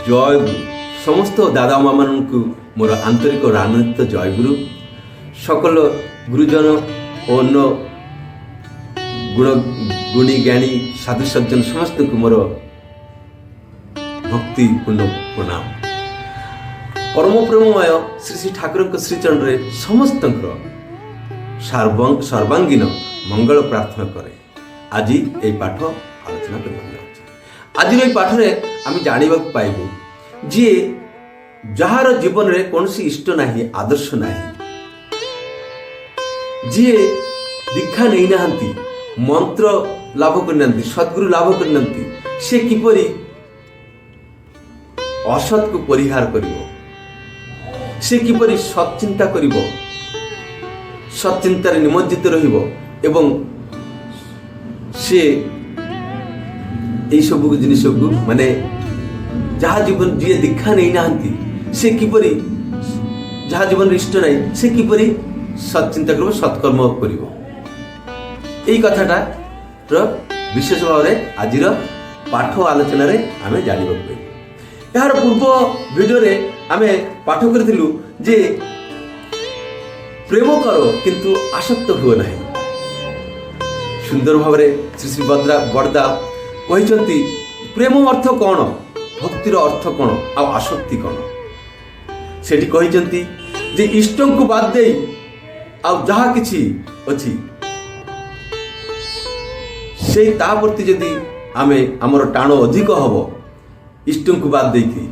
জয় গুরু সমস্ত দাদা মামানଙ୍କୁ ମୋର ଆନ୍ତରିକ ରାନନ୍ଦିତ ଜୟ ଗୁରୁ সকল ଗୁରୁଜନ ଓ ଅନ୍ୟ ଗୁଣୀ ଜ୍ଞାନୀ ସାଧୁ ସଜ୍ଜନ ସମସ୍ତଙ୍କୁ ମୋର ଭକ୍ତିପୂର୍ଣ୍ଣ ପ୍ରଣାମ। ପରମ ପ୍ରେମମୟ ଶ୍ରୀ ଶ୍ରୀ ଠାକୁରଙ୍କ ଶ୍ରୀଚରଣରେ ସମସ୍ତଙ୍କର ସର୍ବାଙ୍ଗୀନ ମଙ୍ଗଳ ପ୍ରାର୍ଥନା କରେ। ଆଜି এই ପାଠ ଆଲୋଚନା କରିବାକୁ ଯାଉଛି। ଆଜିର এই ପାଠରେ ଆମେ ଜାଣିବାକୁ ପାଇବୁ ଯିଏ ଯାହାର ଜୀବନରେ କୌଣସି ଇଷ୍ଟ ନାହିଁ, ଆଦର୍ଶ ନାହିଁ, ଯିଏ ଦୀକ୍ଷା ନେଇନାହାନ୍ତି, ମନ୍ତ୍ର ଲାଭ କରିନାହାନ୍ତି, ସଦ୍ଗୁରୁ ଲାଭ କରିନାହାନ୍ତି, ସେ କିପରି ଅସତ୍କୁ ପରିହାର କରିବ, ସେ କିପରି ସତ୍ଚିନ୍ତା କରିବ, ସତ୍ଚିନ୍ତାରେ ନିମଜ୍ଜିତ ରହିବ ଏବଂ ସେ ଏଇସବୁ ଜିନିଷକୁ ମାନେ ଯାହା ଜୀବନ ଯିଏ ଦୀକ୍ଷା ନେଇନାହାନ୍ତି ସେ କିପରି ଯାହା ଜୀବନରେ ଇଷ୍ଟ ନାହିଁ ସେ କିପରି ସତ୍ଚିନ୍ତା କରିବ, ସତ୍କର୍ମ କରିବ, ଏଇ କଥାଟାର ବିଶେଷ ଭାବରେ ଆଜିର ପାଠ ଆଲୋଚନାରେ ଆମେ ଜାଣିବାକୁ ପାଇବୁ। ଏହାର ପୂର୍ବ ଭିଡ଼ିଓରେ ଆମେ ପାଠ କରିଥିଲୁ ଯେ ପ୍ରେମ କର କିନ୍ତୁ ଆସକ୍ତ ହୁଅ ନାହିଁ। ସୁନ୍ଦର ଭାବରେ ଶ୍ରୀ ଶ୍ରୀ ବରଦା କହିଛନ୍ତି ପ୍ରେମ ଅର୍ଥ କ'ଣ, ଭକ୍ତିର ଅର୍ଥ କ'ଣ ଆଉ ଆସକ୍ତି କ'ଣ। ସେଠି କହିଛନ୍ତି ଯେ ଇଷ୍ଟଙ୍କୁ ବାଦ ଦେଇ ଆଉ ଯାହା କିଛି ଅଛି ସେଇ ତା ପ୍ରତି ଯଦି ଆମେ ଆମର ଟାଣ ଅଧିକ ହବ ଇଷ୍ଟଙ୍କୁ ବାଦ ଦେଇକି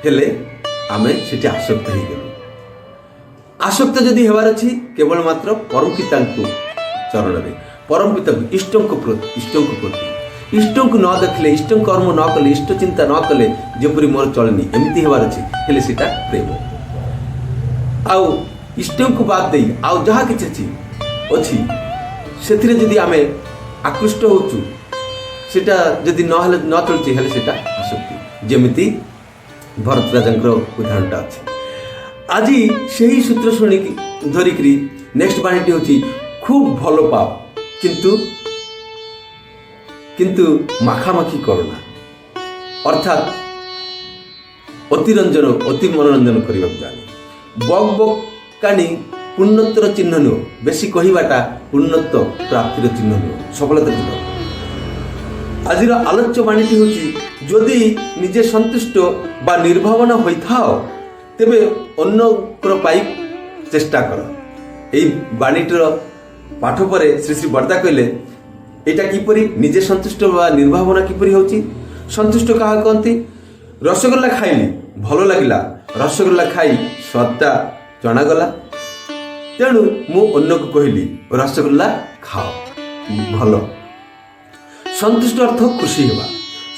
ହେଲେ ଆମେ ସେଠି ଆସକ୍ତ ହେଇଗଲୁ। ଆସକ୍ତ ଯଦି ହେବାର ଅଛି କେବଳ ମାତ୍ର ପରମ ପିତାଙ୍କୁ ଚରଣରେ, ପରମ ପିତାଙ୍କୁ ଇଷ୍ଟଙ୍କ ପ୍ରତି ଇଷ୍ଟଙ୍କୁ ନ ଦେଖିଲେ, ଇଷ୍ଟ କର୍ମ ନ କଲେ, ଇଷ୍ଟ ଚିନ୍ତା ନ କଲେ ଯେପରି ମୋର ଚଳେନି ଏମିତି ହେବାର ଅଛି, ହେଲେ ସେଟା ପ୍ରେମ। ଆଉ ଇଷ୍ଟଙ୍କୁ ବାଦ ଦେଇ ଆଉ ଯାହା କିଛି ଅଛି ସେଥିରେ ଯଦି ଆମେ ଆକୃଷ୍ଟ ହେଉଛୁ, ସେଟା ଯଦି ନହେଲେ ନ ଚଳୁଛି ହେଲେ ସେଟା ଆସକ୍ତି। ଯେମିତି ଭରତ ରାଜାଙ୍କର ଉଦାହରଣଟା ଅଛି। ଆଜି ସେହି ସୂତ୍ର ଶୁଣିକି ଧରିକିରି ନେକ୍ସଟ ବାଣୀଟି ହେଉଛି ଖୁବ୍ ଭଲ ପାଅ କିନ୍ତୁ ମାଖାମାଖି କରନା, ଅର୍ଥାତ୍ ଅତି ମନୋରଞ୍ଜନ କରିବାକୁ ଜାଣେ। ବକ୍ ବକ୍ କାନି ପୂର୍ଣ୍ଣତ୍ୱର ଚିହ୍ନ ନୁହଁ, ବେଶୀ କହିବାଟା ପୂର୍ଣ୍ଣତ୍ୱ ପ୍ରାପ୍ତିର ଚିହ୍ନ ନୁହଁ, ସଫଳତା ଚିହ୍ନ। ଆଜିର ଆଲୋଚ୍ୟ ବାଣୀଟି ହେଉଛି ଯଦି ନିଜେ ସନ୍ତୁଷ୍ଟ ବା ନିର୍ଭାବନା ହୋଇଥାଅ ତେବେ ଅନ୍ୟଙ୍କର ପାଇଁ ଚେଷ୍ଟା କର। ଏହି ବାଣୀଟିର ପାଠ ପରେ ଶ୍ରୀ ଶ୍ରୀ ବରଦା କହିଲେ ଏଇଟା କିପରି ନିଜେ ସନ୍ତୁଷ୍ଟ ବା ନିର୍ଭାବନା କିପରି ହେଉଛି। ସନ୍ତୁଷ୍ଟ କାହା କହନ୍ତି? ରସଗୋଲା ଖାଇଲି, ଭଲ ଲାଗିଲା, ରସଗୋଲା ଖାଇ ସ୍ୱାଦଟା ଜଣାଗଲା, ତେଣୁ ମୁଁ ଅନ୍ୟକୁ କହିଲି ରସଗୋଲା ଖାଅ, ଭଲ। ସନ୍ତୁଷ୍ଟ ଅର୍ଥ ଖୁସି ହେବା।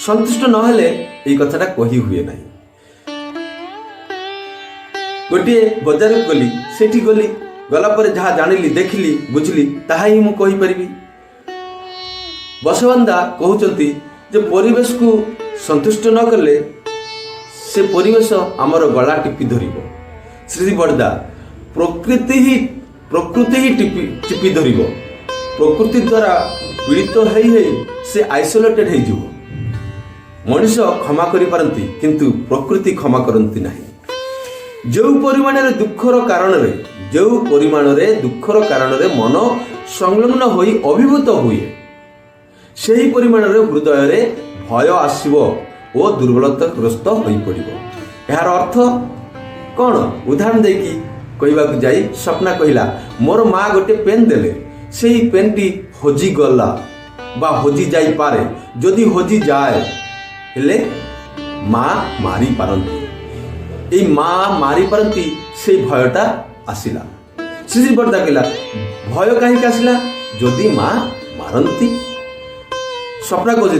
ସନ୍ତୁଷ୍ଟ ନହେଲେ ଏଇ କଥାଟା କହି ହୁଏ ନାହିଁ। ଗୋଟିଏ ବଜାରକୁ ଗଲି, ସେଠି ଗଲା ପରେ ଯାହା ଜାଣିଲି, ଦେଖିଲି, ବୁଝିଲି ତାହା ହିଁ ମୁଁ କହିପାରିବି। ବସବନ୍ଧା କହୁଛନ୍ତି ଯେ ପରିବେଶକୁ ସନ୍ତୁଷ୍ଟ ନ କଲେ ସେ ପରିବେଶ ଆମର ଗଳା ଟିପି ଧରିବ। ଶ୍ରୀ ବରଦା ପ୍ରକୃତି ହିଁ ଟିପି ଧରିବ। ପ୍ରକୃତି ଦ୍ୱାରା ପୀଡ଼ିତ ହେଇ ସେ ଆଇସୋଲେଟେଡ୍ ହେଇଯିବ। ମଣିଷ କ୍ଷମା କରିପାରନ୍ତି କିନ୍ତୁ ପ୍ରକୃତି କ୍ଷମା କରନ୍ତି ନାହିଁ। ଯେଉଁ ପରିମାଣରେ ଦୁଃଖର କାରଣରେ ମନ ସଂଲଗ୍ନ ହୋଇ ଅଭିଭୂତ ହୁଏ ସେହି ପରିମାଣରେ ହୃଦୟରେ ଭୟ ଆସିବ ଓ ଦୁର୍ବଳତାଗ୍ରସ୍ତ ହୋଇପଡ଼ିବ। ଏହାର ଅର୍ଥ କ'ଣ? ଉଦାହରଣ ଦେଇକି କହିବାକୁ ଯାଇ ସ୍ୱପ୍ନା କହିଲା ମୋର ମା ଗୋଟେ ପେନ୍ ଦେଲେ, ସେହି ପେନ୍ଟି ହଜିଗଲା ବା ହଜି ଯାଇପାରେ। ଯଦି ହଜିଯାଏ ହେଲେ ମା ମାରିପାରନ୍ତି, ଏଇ ମା ମାରିପାରନ୍ତି, ସେଇ ଭୟଟା ଆସିଲା। ଶ୍ରୀ ବରଦା କହିଲା ଭୟ କାହିଁକି ଆସିଲା? ଯଦି ମା ମାରନ୍ତି। ସ୍ୱପ୍ନା କହୁଛି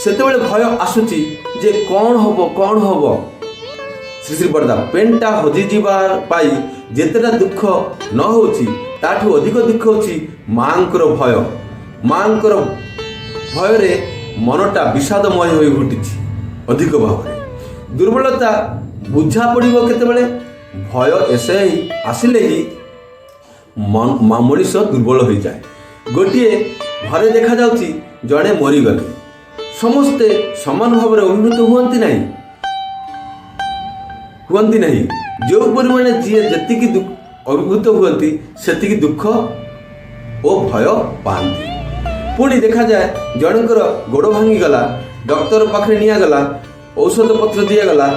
ସେତେବେଳେ ଭୟ ଆସୁଛି ଯେ କ'ଣ ହବ। ଶ୍ରୀ ବରଦା ପେନ୍ଟା ହଜିଯିବା ପାଇଁ ଯେତେଟା ଦୁଃଖ ନ ହେଉଛି ତାଠୁ ଅଧିକ ଦୁଃଖ ହେଉଛି ମାଙ୍କର ଭୟ। ମାଙ୍କର ଭୟରେ ମନଟା ବିଷାଦମୟ ହୋଇ ଉଠିଛି ଅଧିକ ଭାବରେ। ଦୁର୍ବଳତା ବୁଝା ପଡ଼ିବ କେତେବେଳେ? ଭୟ ଆସିଲେ ହିଁ ମଣିଷ ଦୁର୍ବଳ ହୋଇଯାଏ। ଗୋଟିଏ ଘରେ ଦେଖାଯାଉଛି ଜଣେ ମରିଗଲେ, ସମସ୍ତେ ସମାନ ଭାବରେ ଅଭିଭୂତ ହୁଅନ୍ତି ନାହିଁ। ହୁଅନ୍ତି ନାହିଁ। ଯେଉଁ ପରିମାଣରେ ଯିଏ ଯେତିକି ଅଭିଭୂତ ହୁଅନ୍ତି ସେତିକି ଦୁଃଖ ଓ ଭୟ ପାଆନ୍ତି। ପୁଣି ଦେଖାଯାଏ ଜଣଙ୍କର ଗୋଡ଼ ଭାଙ୍ଗିଗଲା, ଡକ୍ଟର ପାଖରେ ନିଆଗଲା, ଔଷଧ ପତ୍ର ଦିଆଗଲା,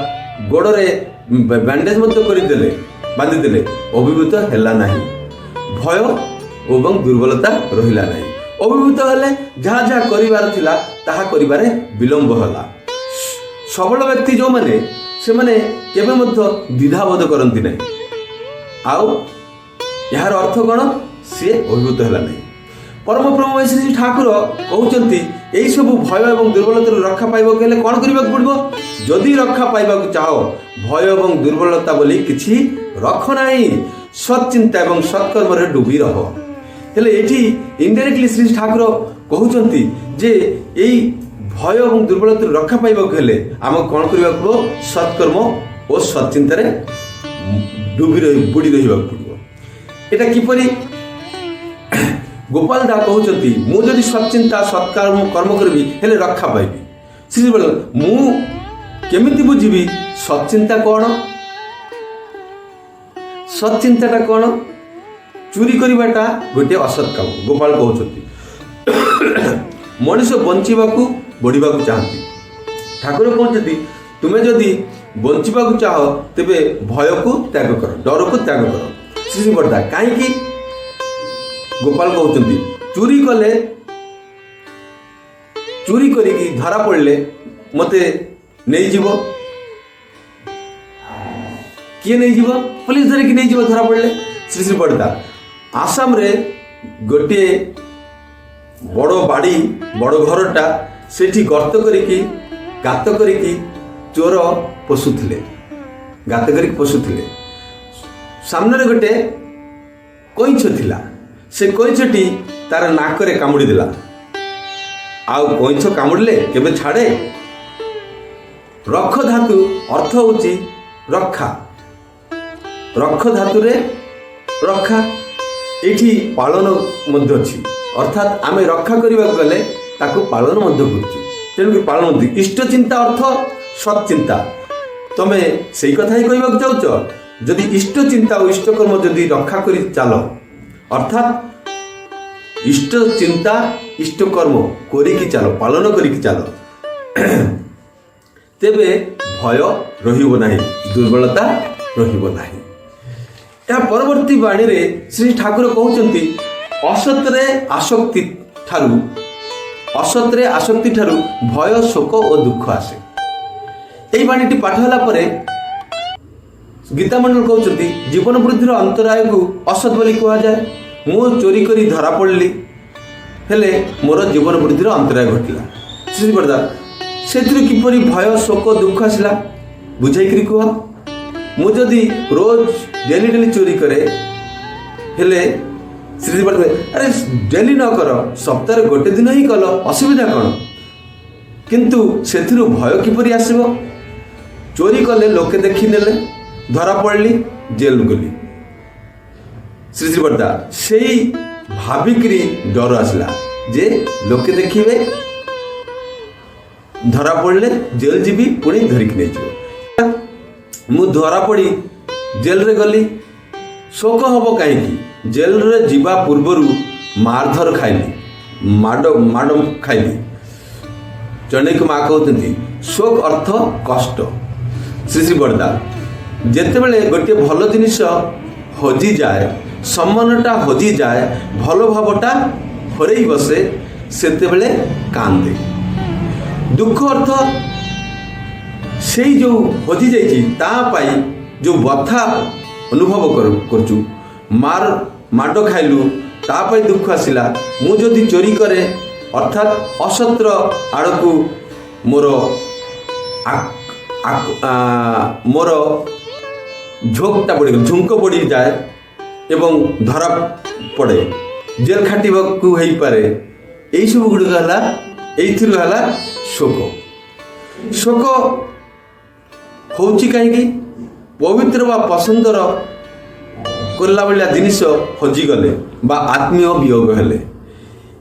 ଗୋଡ଼ରେ ବ୍ୟାଣ୍ଡେଜ ମଧ୍ୟ କରିଦେଲେ, ବାନ୍ଧିଦେଲେ, ଅଭିଭୂତ ହେଲା ନାହିଁ। ଭୟ ଏବଂ ଦୁର୍ବଳତା ରହିଲା ନାହିଁ। ଅଭିଭୂତ ହେଲେ ଯାହା ଯାହା କରିବାର ଥିଲା ତାହା କରିବାରେ ବିଳମ୍ବ ହେଲା। ସବଳ ବ୍ୟକ୍ତି ଯେଉଁମାନେ ସେମାନେ କେବେ ମଧ୍ୟ ଦ୍ୱିଧାବୋଧ କରନ୍ତି ନାହିଁ। ଆଉ ଏହାର ଅର୍ଥ କ'ଣ? ସିଏ ଅଭିଭୂତ ହେଲା ନାହିଁ। ପରମପ୍ରଭୁ ଶ୍ରୀ ଠାକୁର କହୁଛନ୍ତି ଏହିସବୁ ଭୟ ଏବଂ ଦୁର୍ବଳତାରୁ ରକ୍ଷା ପାଇବାକୁ ହେଲେ କ'ଣ କରିବାକୁ ପଡ଼ିବ? ଯଦି ରକ୍ଷା ପାଇବାକୁ ଚାହ, ଭୟ ଏବଂ ଦୁର୍ବଳତା ବୋଲି କିଛି ରଖ ନାହିଁ, ସତ୍ଚିନ୍ତା ଏବଂ ସତ୍କର୍ମରେ ଡୁବି ରହ। ହେଲେ ଏଠି ଇନଡାଇରେକ୍ଟଲି ଶ୍ରୀ ଠାକୁର କହୁଛନ୍ତି ଯେ ଏଇ ଭୟ ଏବଂ ଦୁର୍ବଳତାରୁ ରକ୍ଷା ପାଇବାକୁ ହେଲେ ଆମକୁ କ'ଣ କରିବାକୁ ପଡ଼ିବ? ସତ୍କର୍ମ ଓ ସତ୍ଚିନ୍ତାରେ ବୁଡ଼ି ରହିବାକୁ ପଡ଼ିବ। ଏଇଟା କିପରି? ଗୋପାଳ ଦା କହୁଛନ୍ତି ମୁଁ ଯଦି ସତ୍ଚିନ୍ତା କର୍ମ କରିବି ହେଲେ ରକ୍ଷା ପାଇବି। ଶ୍ରୀ ବୋଲ ମୁଁ କେମିତି ବୁଝିବି ସତ୍ଚିନ୍ତା କ'ଣ? ସତ୍ଚିନ୍ତାଟା କ'ଣ? ଚୋରି କରିବାଟା ଗୋଟିଏ ଅସତ୍ କାମ। ଗୋପାଳ କହୁଛନ୍ତି ମଣିଷ ବଞ୍ଚିବାକୁ ବଢ଼ିବାକୁ ଚାହାନ୍ତି। ଠାକୁର କହୁଛନ୍ତି ତୁମେ ଯଦି ବଞ୍ଚିବାକୁ ଚାହ ତେବେ ଭୟକୁ ତ୍ୟାଗ କର, ଡରକୁ ତ୍ୟାଗ କର। ଶ୍ରୀ ବର୍ଦ୍ଧା କାହିଁକି? ଗୋପାଳ କହୁଛନ୍ତି ଚୋରି କରିକି ଧରା ପଡ଼ିଲେ ମୋତେ ନେଇଯିବ। କିଏ ନେଇଯିବ? ପୋଲିସ ଧରିକି ନେଇଯିବ ଧରା ପଡ଼ିଲେ। ଶ୍ରୀ ବର୍ଦ୍ଧା ଆସାମରେ ଗୋଟିଏ ବଡ଼ ବାଡ଼ି, ବଡ଼ ଘରଟା, ସେଠି ଗାତ କରିକି ଚୋର ପଶୁଥିଲେ। ସାମ୍ନାରେ ଗୋଟେ କଇଁଛ ଥିଲା। ସେ କଇଁଛଟି ତାର ନାକରେ କାମୁଡ଼ି ଦେଲା। ଆଉ କଇଁଛ କାମୁଡ଼ିଲେ କେବେ ଛାଡ଼େ? ରଖ ଧାତୁ ଅର୍ଥ ହେଉଛି ରକ୍ଷା। ରଖ ଧାତୁରେ ରକ୍ଷା। ଏଇଠି ପାଳନ ମଧ୍ୟ ଅଛି, ଅର୍ଥାତ୍ ଆମେ ରକ୍ଷା କରିବାକୁ ଗଲେ ତାକୁ ପାଳନ ମଧ୍ୟ କରୁଛୁ। ତେଣୁକି ପାଳନ ଇଷ୍ଟ ଚିନ୍ତା ଅର୍ଥ ସତ୍ଚିନ୍ତା। ତମେ ସେଇ କଥା ହିଁ କହିବାକୁ ଚାହୁଁଛ? ଯଦି ଇଷ୍ଟ ଚିନ୍ତା ଓ ଇଷ୍ଟକର୍ମ ଯଦି ରକ୍ଷା କରି ଚାଲ, ଅର୍ଥାତ୍ ଇଷ୍ଟ ଚିନ୍ତା ଇଷ୍ଟକର୍ମ କରିକି ଚାଲ, ପାଳନ କରିକି ଚାଲ, ତେବେ ଭୟ ରହିବ ନାହିଁ, ଦୁର୍ବଳତା ରହିବ ନାହିଁ। ଏହା ପରବର୍ତ୍ତୀ ବାଣୀରେ ଶ୍ରୀ ଠାକୁର କହୁଛନ୍ତି ଅସତରେ ଆସକ୍ତି ଠାରୁ ଭୟ, ଶୋକ ଓ ଦୁଃଖ ଆସେ। ଏହି ବାଣୀଟି ପାଠ ହେଲା ପରେ ଗୀତାମଣ୍ଡଳ କହୁଛନ୍ତି ଜୀବନ ବୃଦ୍ଧିର ଅନ୍ତରାୟକୁ ଅସତ ବୋଲି କୁହାଯାଏ। ମୁଁ ଚୋରି କରି ଧରା ପଡ଼ିଲି, ହେଲେ ମୋର ଜୀବନ ବୃଦ୍ଧିର ଅନ୍ତରାୟ ଘଟିଲା। ଶ୍ରୀ ବର୍ଦ୍ଧା ସେଥିରୁ କିପରି ଭୟ, ଶୋକ, ଦୁଃଖ ଆସିଲା ବୁଝାଇକରି କୁହ। ମୁଁ ଯଦି ରୋଜ ଡେଲି ଚୋରି କରେ, ହେଲେ ଶ୍ରୀ ବର୍ଦ୍ଧା ଆରେ ଡେଲି ନ କର, ସପ୍ତାହରେ ଗୋଟେ ଦିନ ହିଁ କଲ, ଅସୁବିଧା କ'ଣ? କିନ୍ତୁ ସେଥିରୁ ଭୟ କିପରି ଆସିବ? ଚୋରି କଲେ ଲୋକେ ଦେଖିନେଲେ, ଧରା ପଡ଼ିଲି, ଜେଲ ଗଲି। ଶ୍ରୀ ବର୍ଦ୍ଧା ସେଇ ଭାବିକିରି ଡର ଆସିଲା ଯେ ଲୋକେ ଦେଖିବେ, ଧରା ପଡ଼ିଲେ ଜେଲ ଯିବି, ପୁଣି ଧରିକି ନେଇଯିବ। ମୁଁ ଧରା ପଡ଼ି ଜେଲରେ ଗଲି, ଶୋକ ହେବ କାହିଁକି? ଜେଲରେ ଯିବା ପୂର୍ବରୁ ମାରଧର ଖାଇଲି, ମାଡ଼ ଖାଇଲି। ଚଣ୍ଡୀଙ୍କ ମା କହୁଛନ୍ତି ଶୋକ ଅର୍ଥ କଷ୍ଟ। ଶ୍ରୀ ବର୍ଦ୍ଧା ଯେତେବେଳେ ଗୋଟିଏ ଭଲ ଜିନିଷ ହଜିଯାଏ, ସମ୍ମାନଟା ହଜିଯାଏ, ଭଲ ଭାବଟା ହରେଇ ବସେ, ସେତେବେଳେ କାନ୍ଦେ। ଦୁଃଖ ଅର୍ଥ ସେଇ ଯେଉଁ ହଜିଯାଇଛି ତା ପାଇଁ ଯେଉଁ ବଥା ଅନୁଭବ କରୁଛୁ, ମାଡ଼ ଖାଇଲୁ, ତା ପାଇଁ ଦୁଃଖ ଆସିଲା। ମୁଁ ଯଦି ଚୋରି କରେ, ଅର୍ଥାତ୍ ଅସତ୍ର ଆଡ଼କୁ ମୋର ଝୁଙ୍କ ପଡ଼ିଯାଏ ଏବଂ ଧରା ପଡ଼େ, ଜେଲ ଖାଟିବାକୁ ହେଇପାରେ। ଏଇସବୁ ଗୁଡ଼ିକ ହେଲା, ଏଇଥିରୁ ହେଲା ଶୋକ। ଶୋକ ହେଉଛି କାହିଁକି? ପବିତ୍ର ବା ପସନ୍ଦର କଲା ଭଳିଆ ଜିନିଷ ହଜିଗଲେ ବା ଆତ୍ମୀୟ ବିୟୋଗ ହେଲେ।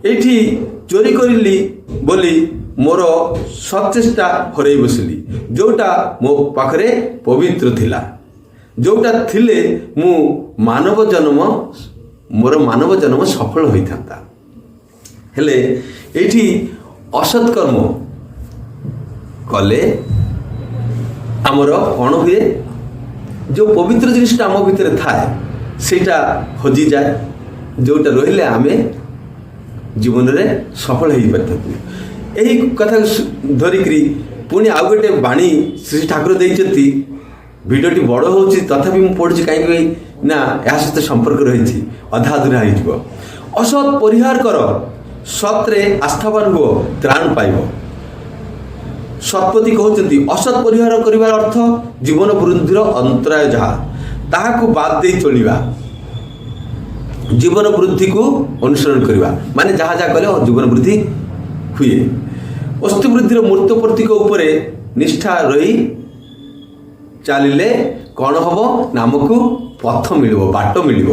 ଏଇଠି ଚୋରି କରିଲି ବୋଲି ମୋର ସଚେଷ୍ଟା ହରେଇ ବସିଲି, ଯେଉଁଟା ମୋ ପାଖରେ ପବିତ୍ର ଥିଲା, ଯେଉଁଟା ଥିଲେ ମୁଁ ମୋର ମାନବ ଜନ୍ମ ସଫଳ ହୋଇଥାନ୍ତା। ହେଲେ ଏଇଠି ଅସତ୍ କର୍ମ କଲେ ଆମର କ'ଣ ହୁଏ? ଯେଉଁ ପବିତ୍ର ଜିନିଷଟା ଆମ ଭିତରେ ଥାଏ ସେଇଟା ହଜିଯାଏ, ଯେଉଁଟା ରହିଲେ ଆମେ ଜୀବନରେ ସଫଳ ହେଇପାରିଥାନ୍ତୁ। ଏହି କଥାକୁ ଧରିକିରି ପୁଣି ଆଉ ଗୋଟେ ବାଣୀ ଶ୍ରୀ ଠାକୁର ଦେଇଛନ୍ତି। ଭିଡ଼ିଓଟି ବଡ଼ ହେଉଛି, ତଥାପି ମୁଁ ପଢ଼ୁଛି, କାହିଁକି ନା ଏହା ସହିତ ସମ୍ପର୍କ ରହିଛି, ଅଧା ଅଧୁରା ହେଇଯିବ। ଅସତ୍ ପରିହାର କର, ସତ୍ରେ ଆସ୍ଥାବାନ ହୁଅ, ତ୍ରାଣ ପାଇବ। ଶତପଥୀ କହୁଛନ୍ତି ଅସତ୍ ପରିହାର କରିବାର ଅର୍ଥ ଜୀବନ ବୃଦ୍ଧିର ଅନ୍ତରାୟ ଯାହା, ତାହାକୁ ବାଦ ଦେଇ ଚଳିବା, ଜୀବନ ବୃଦ୍ଧିକୁ ଅନୁସରଣ କରିବା। ମାନେ ଯାହା ଯାହା କଲେ ଜୀବନ ବୃଦ୍ଧି ହୁଏ। ଅସ୍ତି ବୃଦ୍ଧିର ମୂର୍ତ୍ତ ପ୍ରତୀକ ଉପରେ ନିଷ୍ଠା ରହି ଚାଲିଲେ କ'ଣ ହବ? ନାମକୁ ପଥ ମିଳିବ, ବାଟ ମିଳିବ।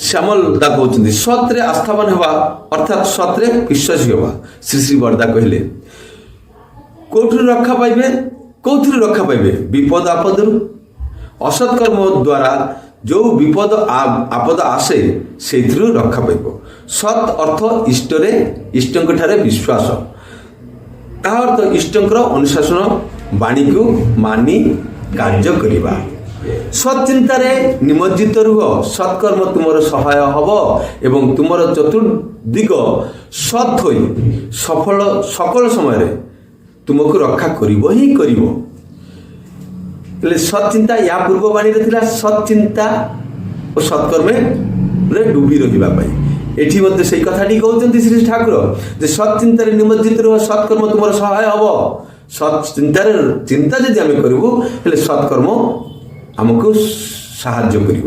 ଶ୍ୟାମଲ ଦା କହୁଛନ୍ତି ସତ୍ରେ ଆସ୍ଥାବାନ ହେବା ଅର୍ଥାତ୍ ସତ୍ରେ ବିଶ୍ୱାସୀ ହେବା। ଶ୍ରୀ ଶ୍ରୀ ବରଦା କହିଲେ କୋଉଥିରୁ ରକ୍ଷା ପାଇବେ? କୋଉଥିରୁ ରକ୍ଷା ପାଇବେ? ବିପଦ ଆପଦରୁ। ଅସତ୍ କର୍ମ ଦ୍ୱାରା ଯେଉଁ ବିପଦ ଆପଦ ଆସେ ସେଇଥିରୁ ରକ୍ଷା ପାଇବ। ସତ୍ ଅର୍ଥ ଇଷ୍ଟଙ୍କ ଠାରେ ବିଶ୍ୱାସ, ତାହା ଅର୍ଥ ଇଷ୍ଟଙ୍କର ଅନୁଶାସନ ବାଣୀକୁ ମାନି କାର୍ଯ୍ୟ କରିବା। ସତ୍ ଚିନ୍ତାରେ ନିମଜ୍ଜିତ ରୁହ, ସତ୍କର୍ମ ତୁମର ସହାୟ ହେବ ଏବଂ ତୁମର ଚତୁର୍ଦିଗ ସତ୍ ହୋଇ ସକଳ ସମୟରେ ତୁମକୁ ରକ୍ଷା କରିବ ହିଁ କରିବ। ହେଲେ ସତ୍ ଚିନ୍ତା ୟା ପୂର୍ବ ବାଣୀରେ ଥିଲା ସତ୍ ଚିନ୍ତା ଓ ସତ୍କର୍ମରେ ଡୁବି ରହିବା ପାଇଁ। ଏଠି ମଧ୍ୟ ସେଇ କଥାଟି କହୁଛନ୍ତି ଶ୍ରୀ ଠାକୁର ଯେ ସତ୍ ଚିନ୍ତାରେ ନିମଜ୍ଜିତ ରୁହ, ସତ୍କର୍ମ ତୁମର ସହାୟ ହେବ। ସତ୍ ଚିନ୍ତା ଯଦି ଆମେ କରିବୁ ହେଲେ ସତ୍କର୍ମ ଆମକୁ ସାହାଯ୍ୟ କରିବ,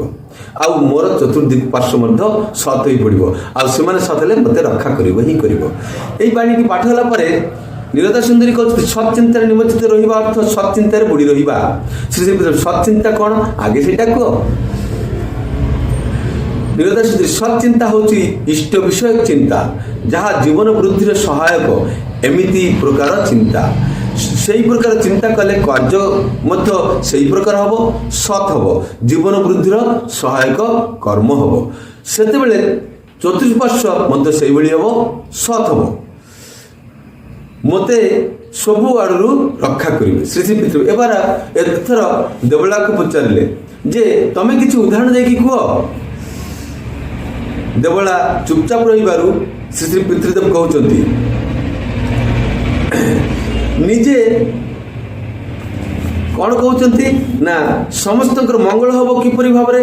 ଆଉ ମୋର ଚତୁର୍ଦିଗ ପାର୍ଶ୍ୱ ମଧ୍ୟ ସତ୍ ହୋଇ ପଡ଼ିବ, ଆଉ ସେମାନେ ସତ୍ ହେଲେ ମୋତେ ରକ୍ଷା କରିବ ହିଁ କରିବ। ଏଇ ବାଣୀଟି ପାଠ ହେଲା ପରେ ନିରଦା ସୁନ୍ଦରୀ କହୁଛନ୍ତି ସତ୍ ଚିନ୍ତାରେ ନିମଜ୍ଜିତ ରହିବା ଅର୍ଥ ସତ୍ ଚିନ୍ତାରେ ବୁଡ଼ି ରହିବା। ଶ୍ରୀ ସତ୍ ଚିନ୍ତା କ'ଣ? ଆଗେ ସେଇଟା କୁହ। ନିରଦା ସୁନ୍ଦରୀ ସତ୍ ଚିନ୍ତା ହେଉଛି ଇଷ୍ଟ ବିଷୟକ ଚିନ୍ତା, ଯାହା ଜୀବନ ବୃଦ୍ଧିର ସହାୟକ। ଏମିତି ପ୍ରକାର ଚିନ୍ତା, ସେହି ପ୍ରକାର ଚିନ୍ତା କଲେ କାର୍ଯ୍ୟ ମଧ୍ୟ ସେହି ପ୍ରକାର ହେବ, ସତ୍ ହେବ, ଜୀବନ ବୃଦ୍ଧିର ସହାୟକ କର୍ମ ହେବ। ସେତେବେଳେ ଚତୁଃପାର୍ଶ୍ୱ ମଧ୍ୟ ସେଇଭଳି ହେବ, ସତ୍ ହେବ। ମୋତେ ସବୁ ଆଡ଼ରୁ ରକ୍ଷା କରିବେ। ଶ୍ରୀ ଶ୍ରୀ ପିତୃ ଏଥର ଦେବଳାକୁ ପଚାରିଲେ ଯେ ତମେ କିଛି ଉଦାହରଣ ଦେଇକି କୁହ। ଦେବଳା ଚୁପଚାପ ରହିବାରୁ ଶ୍ରୀ ଶ୍ରୀ ପିତୃଦେବ କହୁଛନ୍ତି ନିଜେ କ'ଣ କହୁଛନ୍ତି ନା ସମସ୍ତଙ୍କର ମଙ୍ଗଳ ହେବ କିପରି ଭାବରେ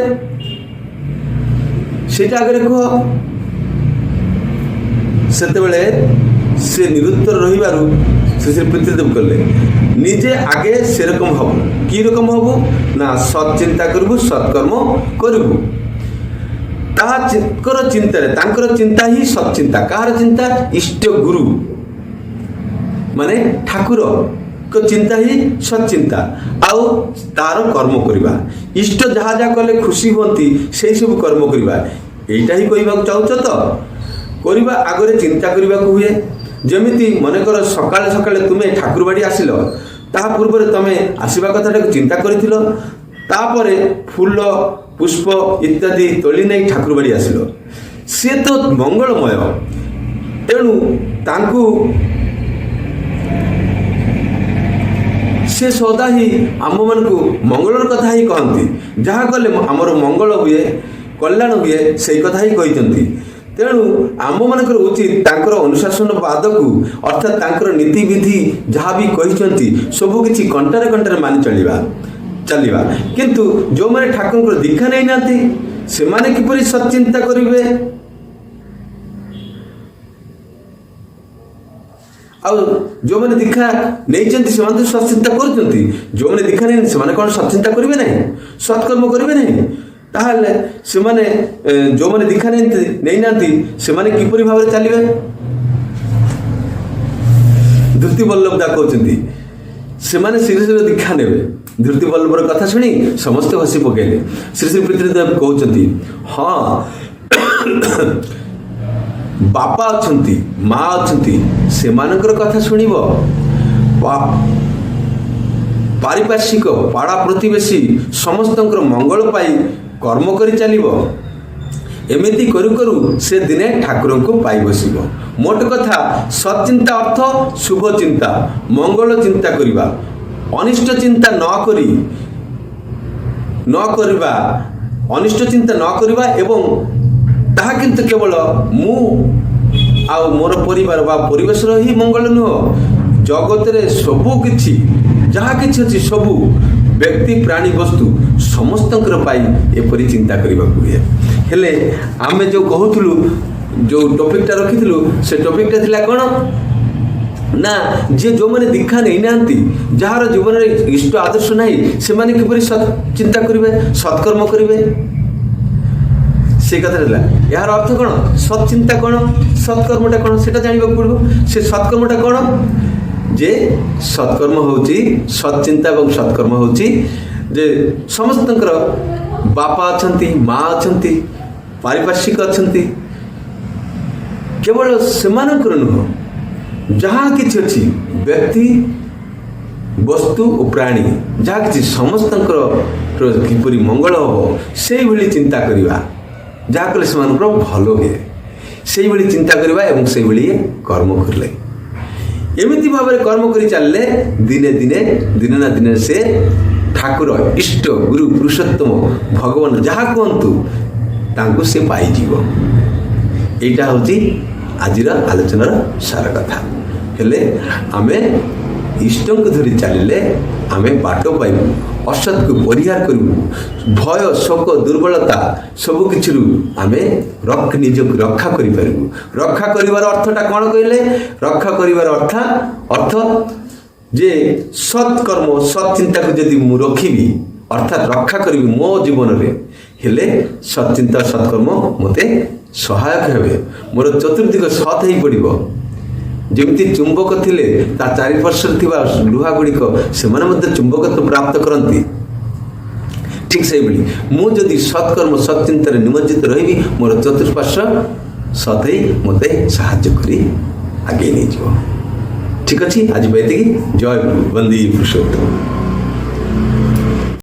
ସେଇଟା ଆଗରେ କୁହ। ସେତେବେଳେ ସେ ନିରୁତ୍ତର ରହିବାରୁ ଶ୍ରୀ ଶ୍ରୀ ପିତୃଦେବ କଲେ ନିଜେ ଆଗେ ସେରକମ ହବ। କି ରକମ ହବ? ନା ସତ୍ ଚିନ୍ତା କରିବୁ, ସତ୍କର୍ମ କରିବୁ। ତାଙ୍କର ଚିନ୍ତା ହିଁ ସତ୍ ଚିନ୍ତା। କାହାର ଚିନ୍ତା? ଇଷ୍ଟ ଗୁରୁ ମାନେ ଠାକୁରଙ୍କ ଚିନ୍ତା ହିଁ ସତ୍ ଚିନ୍ତା, ଆଉ ତାର କର୍ମ କରିବା। ଇଷ୍ଟ ଯାହା ଯାହା କଲେ ଖୁସି ହୁଅନ୍ତି ସେଇ ସବୁ କର୍ମ କରିବା। এইটা ହିଁ କହିବାକୁ ଚାହୁଁଛ ତ? କରିବା ଆଗରେ ଚିନ୍ତା କରିବାକୁ ହୁଏ। ଯେମିତି ମନେକର ସକାଳେ ସକାଳେ ତୁମେ ଠାକୁର ବାଡ଼ି ଆସିଲ, ତାହା ପୂର୍ବରେ ତମେ ଆସିବା କଥାଟାକୁ ଚିନ୍ତା କରିଥିଲ, ତାପରେ ଫୁଲ ପୁଷ୍ପ ଇତ୍ୟାଦି ତୋଳି ନେଇ ଠାକୁର ବାଡ଼ି ଆସିଲ। ସିଏ ତ ମଙ୍ଗଳମୟ, ତେଣୁ ତାଙ୍କୁ ସେ ସଦା ହିଁ ଆମମାନଙ୍କୁ ମଙ୍ଗଳର କଥା ହିଁ କହନ୍ତି। ଯାହା କଲେ ଆମର ମଙ୍ଗଳ ହୁଏ, କଲ୍ୟାଣ ହୁଏ, ସେଇ କଥା ହିଁ କହିଛନ୍ତି। ତେଣୁ ଆମମାନଙ୍କର ଉଚିତ ତାଙ୍କର ଅନୁଶାସନ ବାଦକୁ ଅର୍ଥାତ୍ ତାଙ୍କର ନୀତିବିଧି ଯାହା ବି କହିଛନ୍ତି ସବୁ କିଛି କଣ୍ଟାରେ କଣ୍ଟାରେ ମାନି ଚାଲିବା। କିନ୍ତୁ ଯେଉଁମାନେ ଠାକୁରଙ୍କର ଦୀକ୍ଷା ନେଇନାହାନ୍ତି ସେମାନେ କିପରି ସତ୍ଚିନ୍ତା କରିବେ? ଆଉ ଯେଉଁମାନେ ଦୀକ୍ଷା ନେଇଛନ୍ତି ସେମାନେ ତ ସତ୍ଚିନ୍ତା କରୁଛନ୍ତି, ଯେଉଁମାନେ ଦୀକ୍ଷା ନେଇଛନ୍ତି ସେମାନେ କ'ଣ ସତ୍ଚିନ୍ତା କରିବେ ନାହିଁ, ସତ୍କର୍ମ କରିବେ ନାହିଁ? ତାହେଲେ ସେମାନେ ଯେଉଁମାନେ ଦୀକ୍ଷା ନେଇନାହାନ୍ତି ସେମାନେ କିପରି ଭାବରେ ଚାଲିବେ? ଧୃତି ବଲ୍ଲଭ ଦା କହୁଛନ୍ତି ସେମାନେ ଶ୍ରୀ ଶ୍ରୀ ଦୀକ୍ଷା ନେବେ। ଧୃତି ବଲ୍ଲଭର କଥା ଶୁଣି ସମସ୍ତେ ହସି ପକାଇଲେ। ଶ୍ରୀ ଶ୍ରୀ ପିତୃଦେବ କହୁଛନ୍ତି ହଁ ବାପା ଅଛନ୍ତି, ମା ଅଛନ୍ତି, ସେମାନଙ୍କର କଥା ଶୁଣିବ। ପାରିପାର୍ଶ୍ୱିକ ପାଡ଼ା ପ୍ରତିବେଶୀ ସମସ୍ତଙ୍କର ମଙ୍ଗଳ ପାଇଁ କର୍ମ କରି ଚାଲିବ। ଏମିତି କରୁ କରୁ ସେ ଦିନେ ଠାକୁରଙ୍କୁ ପାଇ ବସିବ। ମୋଟ କଥା ସତ୍ଚିନ୍ତା ଅର୍ଥ ଶୁଭ ଚିନ୍ତା, ମଙ୍ଗଳ ଚିନ୍ତା କରିବା, ଅନିଷ୍ଟ ଚିନ୍ତା ଅନିଷ୍ଟ ଚିନ୍ତା ନ କରିବା ଏବଂ ତାହା କିନ୍ତୁ କେବଳ ମୁଁ ଆଉ ମୋର ପରିବାର ବା ପରିବେଶର ହିଁ ମଙ୍ଗଳ ନୁହଁ, ଜଗତରେ ସବୁ କିଛି ଯାହା କିଛି ଅଛି ସବୁ ବ୍ୟକ୍ତି ପ୍ରାଣୀ ବସ୍ତୁ ସମସ୍ତଙ୍କର ପାଇଁ ଏପରି ଚିନ୍ତା କରିବାକୁ ହୁଏ। ହେଲେ ଆମେ ଯେଉଁ କହୁଥିଲୁ, ଯେଉଁ ଟପିକଟା ରଖିଥିଲୁ, ସେ ଟପିକଟା ଥିଲା କ'ଣ ନା ଯେଉଁମାନେ ଦୀକ୍ଷା ନେଇନାହାନ୍ତି, ଯାହାର ଜୀବନରେ ଇଷ୍ଟ ଆଦର୍ଶ ନାହିଁ, ସେମାନେ କିପରି ଚିନ୍ତା କରିବେ, ସତ୍କର୍ମ କରିବେ, ସେ କଥା ଥିଲା। ଏହାର ଅର୍ଥ କ'ଣ, ସତ୍ଚିନ୍ତା କ'ଣ, ସତ୍କର୍ମଟା କ'ଣ, ସେଟା ଜାଣିବାକୁ ପଡ଼ିବ। ସେ ସତ୍କର୍ମଟା କ'ଣ, ଯେ ସତ୍କର୍ମ ହେଉଛି ସତ୍ଚିନ୍ତା ଏବଂ ସତ୍କର୍ମ ହେଉଛି ଯେ ସମସ୍ତଙ୍କର ବାପା ଅଛନ୍ତି, ମା ଅଛନ୍ତି, ପାରିପାର୍ଶ୍ୱିକ ଅଛନ୍ତି, କେବଳ ସେମାନଙ୍କର ନୁହଁ, ଯାହା କିଛି ଅଛି ବ୍ୟକ୍ତି ବସ୍ତୁ ଓ ପ୍ରାଣୀ ଯାହା କିଛି ସମସ୍ତଙ୍କର କିପରି ମଙ୍ଗଳ ହେବ ସେଇଭଳି ଚିନ୍ତା କରିବା, ଯାହା କଲେ ସେମାନଙ୍କର ଭଲ ହୁଏ, ସେଇଭଳି ଚିନ୍ତା କରିବା ଏବଂ ସେଇଭଳି କର୍ମ କଲେ। ଏମିତି ଭାବରେ କର୍ମ କରି ଚାଲିଲେ ଦିନେ ନା ଦିନେ ସେ ଠାକୁର, ଇଷ୍ଟ, ଗୁରୁ, ପୁରୁଷୋତ୍ତମ, ଭଗବାନ ଯାହା କୁହନ୍ତୁ ତାଙ୍କୁ ସେ ପାଇଯିବ। ଏଇଟା ହେଉଛି ଆଜିର ଆଲୋଚନାର ସାର କଥା। ହେଲେ ଆମେ ଇଷ୍ଟଙ୍କୁ ଧରି ଚାଲିଲେ ଆମେ ବାଟ ପାଇବୁ, ଅସତ୍କୁ ପରିହାର କରିବୁ, ଭୟ, ଶୋକ, ଦୁର୍ବଳତା ସବୁ କିଛିରୁ ଆମେ ନିଜକୁ ରକ୍ଷା କରିପାରିବୁ। ରକ୍ଷା କରିବାର ଅର୍ଥଟା କ'ଣ କହିଲେ, ରକ୍ଷା କରିବାର ଅର୍ଥ ଯେ ସତ୍କର୍ମ, ସତ୍ଚିନ୍ତାକୁ ଯଦି ମୁଁ ରଖିବି, ଅର୍ଥାତ୍ ରକ୍ଷା କରିବି ମୋ ଜୀବନରେ, ହେଲେ ସତ୍ଚିନ୍ତା, ସତ୍କର୍ମ ମୋତେ ସହାୟକ ହେବେ, ମୋର ଚତୁର୍ଦିଗ ସତ୍ ହେଇ ପଡ଼ିବ। ଯେମିତି ଚୁମ୍ବକ ଥିଲେ ତା ଚାରିପାର୍ଶ୍ୱରେ ଥିବା ଲୁହା ଗୁଡ଼ିକ ସେମାନେ ମଧ୍ୟ ଚୁମ୍ବକତ୍ୱ ପ୍ରାପ୍ତ କରନ୍ତି, ଠିକ୍ ସେଇଭଳି ମୁଁ ଯଦି ସତ୍କର୍ମ, ସତ୍ଚିନ୍ତାରେ ନିମଜ୍ଜିତ ରହିବି, ମୋର ଚତୁଃପାର୍ଶ୍ୱ ସତ୍ ହେଇ ମୋତେ ସାହାଯ୍ୟ କରି ଆଗେଇ ନେଇଯିବ। ଠିକ୍ ଅଛି, ଆଜି ପାଇଁ ଏତିକି। ଜୟ ଗୁରୁ, ବନ୍ଦେ ପୁରୁଷୋତ୍ତମ।